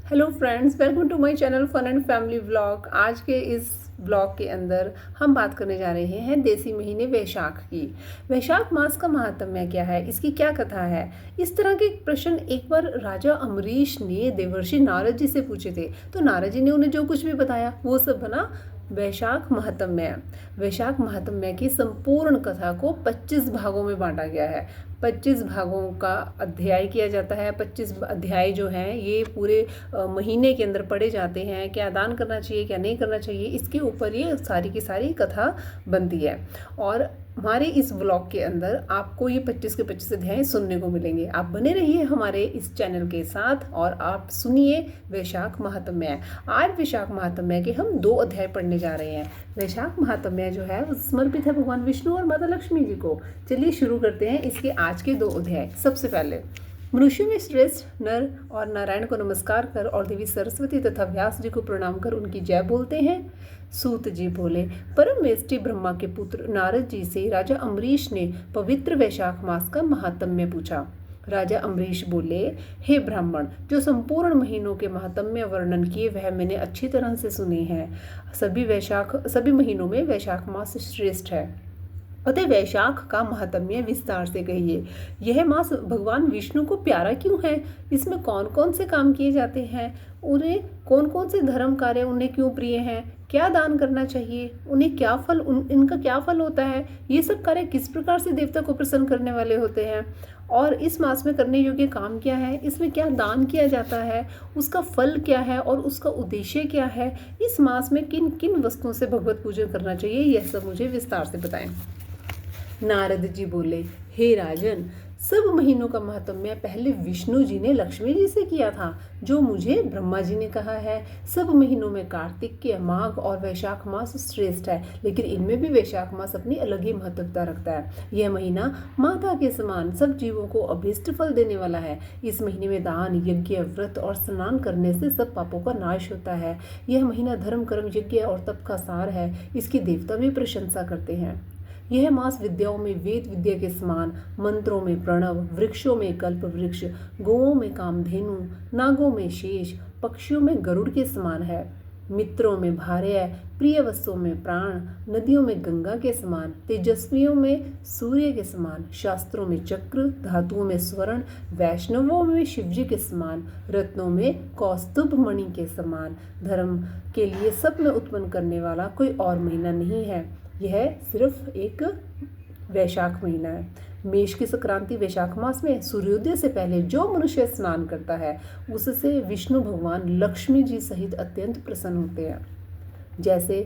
Hello friends, welcome to my channel fun and family vlog. आज के इस blog के अंदर हम बात करने जा रहे हैं देसी महीने वैशाख की। वैशाख मास का महात्म्य क्या है, इसकी क्या कथा है। इस तरह के प्रश्न एक बार राजा अम्बरीश ने देवर्षि नारद जी से पूछे थे। तो नारद जी ने उन्हें जो कुछ भी बताया वो सब बना वैशाख महात्म्य। वैशाख महात्म्य की संपूर्ण कथा को 25 भागों में बांटा गया है। 25 भागों का अध्याय किया जाता है। 25 अध्याय जो हैं ये पूरे महीने के अंदर पढ़े जाते हैं। क्या दान करना चाहिए, क्या नहीं करना चाहिए, इसके ऊपर ये सारी की सारी कथा बनती है। और हमारे इस व्लॉग के अंदर आपको ये 25 के 25 अध्याय सुनने को मिलेंगे। आप बने रहिए हमारे इस चैनल के साथ और आप सुनिए वैशाख महात्म्य। आज वैशाख महात्म्य के हम 2 अध्याय पढ़ने जा रहे हैं। वैशाख महात्म्य जो है वो समर्पित है भगवान विष्णु और माता लक्ष्मी जी को। चलिए शुरू करते हैं इसके आज के 2 अध्याय। सबसे पहले मनुष्य में श्रेष्ठ नर और नारायण को नमस्कार कर और देवी सरस्वती तथा व्यास जी को प्रणाम कर उनकी जय बोलते हैं। सूत जी बोले, परम मेष्टि ब्रह्मा के पुत्र नारद जी से राजा अम्बरीश ने पवित्र वैशाख मास का महात्म्य पूछा। राजा अम्बरीश बोले, हे ब्राह्मण, जो संपूर्ण महीनों के महात्म्य वर्णन किए वह मैंने अच्छी तरह से सुने हैं। सभी महीनों में वैशाख मास श्रेष्ठ है, अतः वैशाख का महात्म्य विस्तार से कहिए। यह मास भगवान विष्णु को प्यारा क्यों है, इसमें कौन कौन से काम किए जाते हैं, उन्हें कौन कौन से धर्म कार्य उन्हें क्यों प्रिय हैं, क्या दान करना चाहिए, उन्हें क्या फल इनका क्या फल होता है, ये सब कार्य किस प्रकार से देवता को प्रसन्न करने वाले होते हैं, और इस मास में करने योग्य काम क्या है, इसमें क्या दान किया जाता है, उसका फल क्या है और उसका उद्देश्य क्या है, इस मास में किन किन वस्तुओं से भगवत पूजन करना चाहिए, यह सब मुझे विस्तार से बताएं। नारद जी बोले, हे राजन, सब महीनों का महात्म्य पहले विष्णु जी ने लक्ष्मी जी से किया था, जो मुझे ब्रह्मा जी ने कहा है। सब महीनों में कार्तिक, माघ और वैशाख मास श्रेष्ठ है, लेकिन इनमें भी वैशाख मास अपनी अलग ही महत्वता रखता है। यह महीना माता के समान सब जीवों को अभीष्ट फल देने वाला है। इस महीने में दान, यज्ञ, व्रत और स्नान करने से सब पापों का नाश होता है। यह महीना धर्म, कर्म, यज्ञ और तप का सार है। इसकी देवता भी प्रशंसा करते हैं। यह मास विद्याओं में वेद विद्या के समान, मंत्रों में प्रणव, वृक्षों में कल्प वृक्ष, गौओं में कामधेनु, नागों में शेष, पक्षियों में गरुड़ के समान है। मित्रों में भार्य, प्रिय वस्तुओं में प्राण, नदियों में गंगा के समान, तेजस्वियों में सूर्य के समान, शास्त्रों में चक्र, धातुओं में स्वर्ण, वैष्णवों में शिवजी के समान, रत्नों में कौस्तुभ मणि के समान। धर्म के लिए सब में उत्पन्न करने वाला कोई और महीना नहीं है। यह सिर्फ एक वैशाख महीना है। मेष की संक्रांति वैशाख मास में सूर्योदय से पहले जो मनुष्य स्नान करता है उससे विष्णु भगवान लक्ष्मी जी सहित अत्यंत प्रसन्न होते हैं। जैसे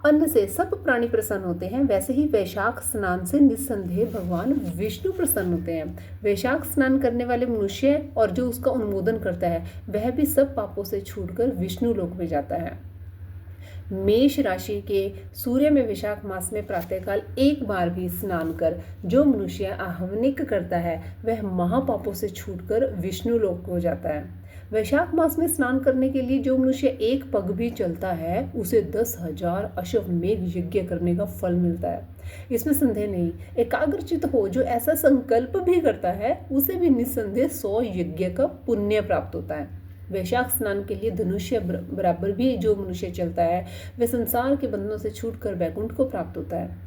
अन्न से सब प्राणी प्रसन्न होते हैं, वैसे ही वैशाख स्नान से निस्संदेह भगवान विष्णु प्रसन्न होते हैं। वैशाख स्नान करने वाले मनुष्य और जो उसका अनुमोदन करता है वह भी सब पापों से छूटकर विष्णु लोक में जाता है। मेष राशि के सूर्य में वैशाख मास में प्रातःकाल एक बार भी स्नान कर जो मनुष्य आह्वनिक करता है वह महापापों से छूटकर विष्णु लोक को जाता है। वैशाख मास में स्नान करने के लिए जो मनुष्य एक पग भी चलता है उसे 10,000 अश्वमेध यज्ञ करने का फल मिलता है। इसमें संदेह नहीं। एकाग्रचित हो जो ऐसा संकल्प भी करता है उसे भी निस्संदेह 100 यज्ञ का पुण्य प्राप्त होता है। वैशाख स्नान के लिए धनुष्य बराबर भी जो मनुष्य चलता है वह संसार के बंधनों से छूटकर वैकुंठ को प्राप्त होता है।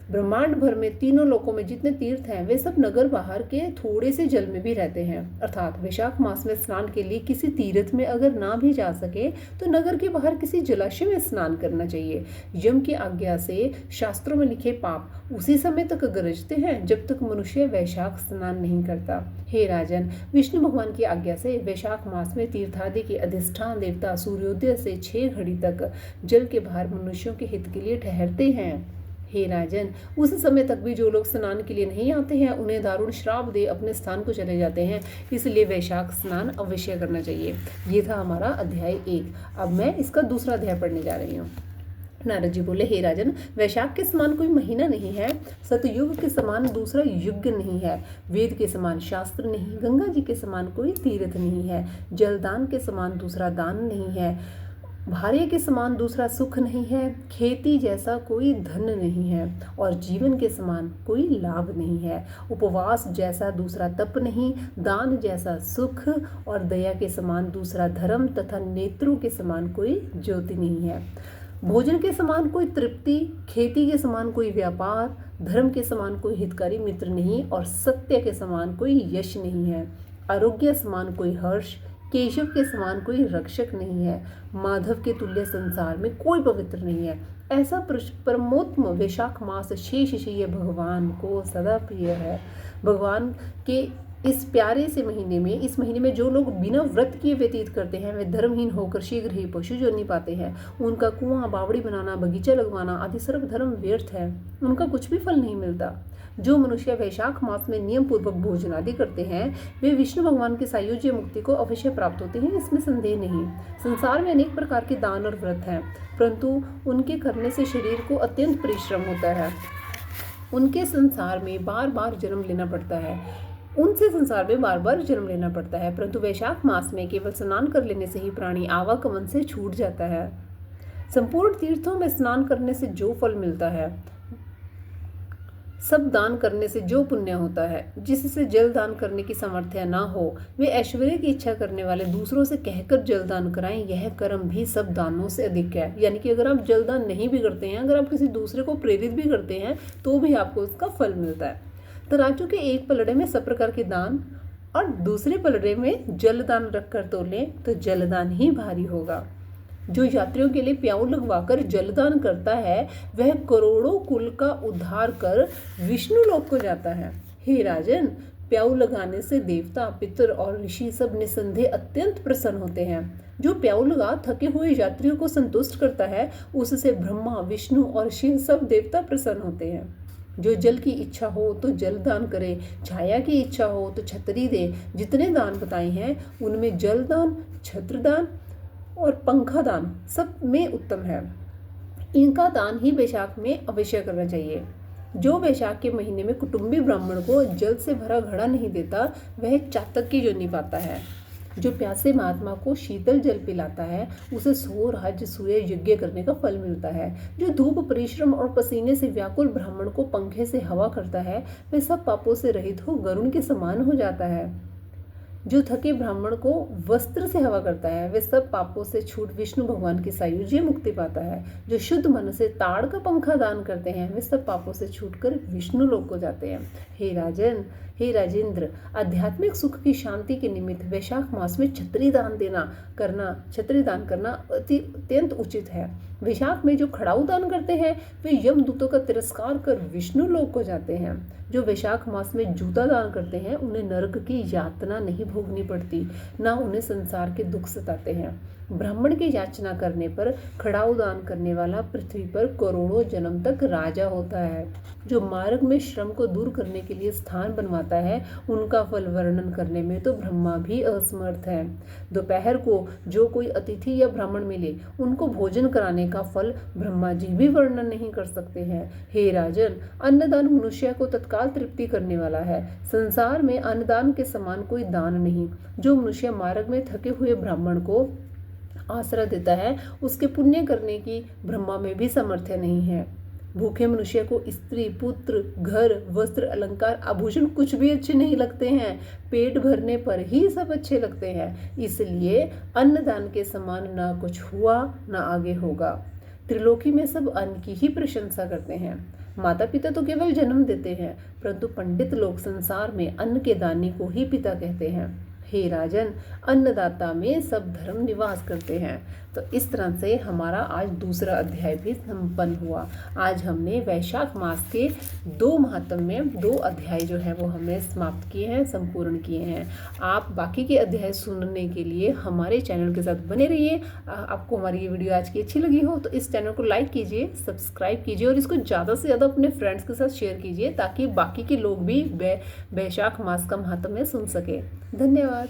ब्रह्मांड भर में तीनों लोकों में जितने तीर्थ हैं वे सब नगर बाहर के थोड़े से जल में भी रहते हैं। अर्थात वैशाख मास में स्नान के लिए किसी तीर्थ में अगर ना भी जा सके तो नगर के बाहर किसी जलाशय में स्नान करना चाहिए। यम की आज्ञा से शास्त्रों में लिखे पाप उसी समय तक गरजते हैं जब तक मनुष्य वैशाख स्नान नहीं करता। हे राजन, विष्णु भगवान की आज्ञा से वैशाख मास में तीर्थादि के अधिष्ठान देवता सूर्योदय से 6 घड़ी तक जल के बाहर मनुष्यों के हित के लिए ठहरते हैं। हे राजन, उस समय तक भी जो लोग स्नान के लिए नहीं आते हैं उन्हें दारुण श्राप दे अपने स्थान को चले जाते हैं, इसलिए वैशाख स्नान अवश्य करना चाहिए। ये था हमारा अध्याय 1। अब मैं इसका दूसरा अध्याय पढ़ने जा रही हूँ। नारद जी बोले, हे राजन, वैशाख के समान कोई महीना नहीं है, सतयुग के समान दूसरा युग नहीं है, वेद के समान शास्त्र नहीं, गंगा जी के समान कोई तीर्थ नहीं है, जलदान के समान दूसरा दान नहीं है, भार्य के समान दूसरा सुख नहीं है, खेती जैसा कोई धन नहीं है, और जीवन के समान कोई लाभ नहीं है। उपवास जैसा दूसरा तप नहीं, दान जैसा सुख और दया के समान दूसरा धर्म तथा नेत्रों के समान कोई ज्योति नहीं है। भोजन के समान कोई तृप्ति, खेती के समान कोई व्यापार, धर्म के समान कोई हितकारी मित्र नहीं, और सत्य के समान कोई यश नहीं है। आरोग्य समान कोई हर्ष, केशव के समान कोई रक्षक नहीं है, माधव के तुल्य संसार में कोई पवित्र नहीं है। ऐसा परमोत्तम वैशाख मास शेष ये भगवान को सदा प्रिय है। भगवान के इस प्यारे से महीने में, इस महीने में जो लोग बिना व्रत किए व्यतीत करते हैं वे धर्महीन होकर शीघ्र ही पशु जोनि पाते हैं। उनका कुआं, बावड़ी बनाना, बगीचा लगवाना आदि सर्व धर्म व्यर्थ है, उनका कुछ भी फल नहीं मिलता। जो मनुष्य वैशाख मास में नियम पूर्वक भोजन आदि करते हैं वे विष्णु भगवान की सायुज्य मुक्ति को अवश्य प्राप्त होते हैं, इसमें संदेह नहीं। संसार में अनेक प्रकार के दान और व्रत हैं, परंतु उनके करने से शरीर को अत्यंत परिश्रम होता है। उनके संसार में बार बार जन्म लेना पड़ता है, परंतु वैशाख मास में केवल स्नान कर लेने से ही प्राणी आवागमन से छूट जाता है। संपूर्ण तीर्थों में स्नान करने से जो फल मिलता है, सब दान करने से जो पुण्य होता है, जिससे जल दान करने की सामर्थ्य ना हो वे ऐश्वर्य की इच्छा करने वाले दूसरों से कहकर जल दान कराएं, यह कर्म भी सब दानों से अधिक है। यानी कि अगर आप जल दान नहीं भी करते हैं, अगर आप किसी दूसरे को प्रेरित भी करते हैं तो भी आपको उसका फल मिलता है। तराजू के एक पलड़े में सब प्रकार के दान और दूसरे पलड़े में जलदान रखकर तोलें तो जलदान ही भारी होगा। जो यात्रियों के लिए प्याऊ लगवाकर जलदान करता है वह करोड़ों कुल का उद्धार कर विष्णु लोक को जाता है। हे राजन, प्याऊ लगाने से देवता, पितर और ऋषि सब निसंदेह अत्यंत प्रसन्न होते हैं। जो प्याऊ लगा थके हुए यात्रियों को संतुष्ट करता है उससे ब्रह्मा, विष्णु और शिव सब देवता प्रसन्न होते हैं। जो जल की इच्छा हो तो जल दान करे, छाया की इच्छा हो तो छतरी दे। जितने दान बताए हैं उनमें जल दान, छत्र दान और पंखा दान सब में उत्तम है। इनका दान ही वैशाख में अवश्य करना चाहिए। जो वैशाख के महीने में कुटुंबी ब्राह्मण को जल से भरा घड़ा नहीं देता वह चातक की योनि पाता है। जो प्यासे महात्मा को शीतल जल पिलाता है उसे 100 राज्य सूर्य यज्ञ करने का फल मिलता है। जो धूप, परिश्रम और पसीने से व्याकुल ब्राह्मण को पंखे से हवा करता है वह सब पापों से रहित हो गरुण के समान हो जाता है। जो थके ब्राह्मण को वस्त्र से हवा करता है वे सब पापों से छूट विष्णु भगवान की सायुज्य मुक्ति पाता है। जो शुद्ध मन से ताड़ का पंखा दान करते हैं वे सब पापों से छूटकर विष्णु लोक को जाते हैं। हे राजन, हे राजेंद्र, आध्यात्मिक सुख की शांति के निमित्त वैशाख मास में छत्री दान करना अत्यंत उचित है। वैशाख में जो खड़ाऊ दान करते हैं वे यमदूतों का तिरस्कार कर विष्णु लोक को जाते हैं। जो वैशाख मास में जूता दान करते हैं उन्हें नरक की यातना नहीं भोगनी पड़ती, ना उन्हें संसार के दुख सताते हैं। ब्राह्मण की याचना करने पर खड़ाऊ दान करने वाला पृथ्वी पर करोड़ों जन्म तक राजा होता है। जो मार्ग में श्रम को दूर करने के लिए स्थान बनवाता है उनका फल वर्णन करने में तो ब्रह्मा भी असमर्थ है। दोपहर को जो कोई अतिथि या ब्राह्मण मिले उनको भोजन कराने का फल ब्रह्मा जी भी वर्णन नहीं कर सकते हैं। हे राजन, अन्नदान मनुष्य को तत्काल तृप्ति करने वाला है। संसार में अन्नदान के समान कोई दान नहीं। जो मनुष्य मार्ग में थके हुए ब्राह्मण को आश्रय देता है उसके पुण्य करने की ब्रह्मा में भी सामर्थ्य नहीं है। भूखे मनुष्य को स्त्री, पुत्र, घर, वस्त्र, अलंकार, आभूषण कुछ भी अच्छे नहीं लगते हैं। पेट भरने पर ही सब अच्छे लगते हैं। इसलिए अन्नदान के समान ना कुछ हुआ ना आगे होगा। त्रिलोकी में सब अन्न की ही प्रशंसा करते हैं। माता पिता तो केवल जन्म देते हैं, परंतु पंडित लोग संसार में अन्न के दानी को ही पिता कहते हैं। हे राजन, अन्नदाता में सब धर्म निवास करते हैं। तो इस तरह से हमारा आज दूसरा अध्याय भी संपन्न हुआ। आज हमने वैशाख मास के 2 महात्म में 2 अध्याय जो है वो हमने समाप्त किए हैं, संपूर्ण किए हैं। आप बाकी के अध्याय सुनने के लिए हमारे चैनल के साथ बने रहिए। आपको हमारी ये वीडियो आज की अच्छी लगी हो तो इस चैनल को लाइक कीजिए, सब्सक्राइब कीजिए और इसको ज़्यादा से ज़्यादा अपने फ्रेंड्स के साथ शेयर कीजिए ताकि बाकी के लोग भी वैशाख मास का महात्म्य सुन सके। धन्यवाद।